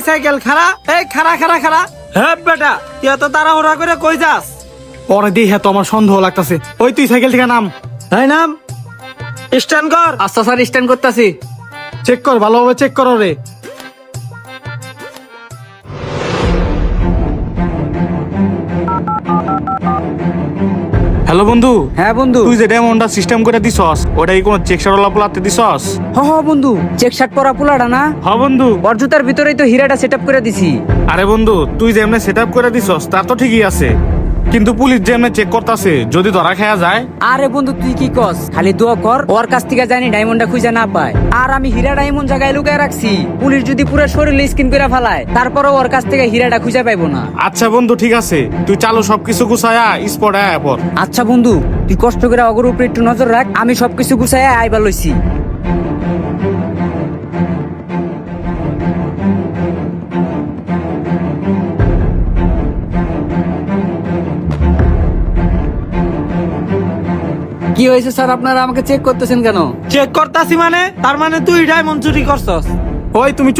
Cycle খাড়া, এই খাড়া খাড়া খাড়া। হ্যাঁ বেটা, তুই এত তাড়াহুড়া করে কই যাস? পরে দিয়ে হ্যাঁ তো আমার সন্দেহ লাগতাছে। ওই তুই সাইকেল থেকে নাম, এই নাম, স্ট্যান্ড কর। আচ্ছা স্যার, স্ট্যান্ড করতেছি। চেক কর, ভালোভাবে চেক করো রে। হ্যালো বন্ধু। হ্যাঁ বন্ধু। তুই যে ডায়মন্ডটা সিস্টেম করে দিছস, ওটা কি কোনো চেক শাটলা পোলাতে দিছস? হ বন্ধু, চেক শার্ট পরা পোলাটা না? হ্যাঁ বন্ধু। ওর জুতার ভিতরেই তো হীরাটা সেট আপ করে দিছি। আরে বন্ধু, তুই যে এমনি সেটআপ করে দিছস তা তো ঠিকই আছে, কিন্তু পুলিশ যে এমনি চেক করতেছে, যদি ধরা খেয়া যায়। আরে বন্ধু তুই কি কস? খালি দোয়া কর ওর কাছ থেকে জানি ডায়মন্ডটা খুঁজে না পায়। আর আমি হীরা ডায়মন্ড জায়গায় লুকায় রাখছি, পুলিশ যদি পুরো শরীরে স্কিন করে ফেলায়, তারপরে ওর কাছ থেকে হীরাটা খুঁজে পাইবো না। আচ্ছা বন্ধু ঠিক আছে, তুই চালু সবকিছু গুছায়া স্পট আয়া পর। আচ্ছা বন্ধু, তুই কষ্ট করে অগর উপরে একটু নজর রাখ, আমি সবকিছু গুছাই আইবার লইছি। কি হয়েছে স্যার, আপনারা আমাকে চেক করতেছেন কেন? চেক করতাছি মানে? তার মানে তুই ডায়মন্ড চুরি করছস? ওই তুমি চুপ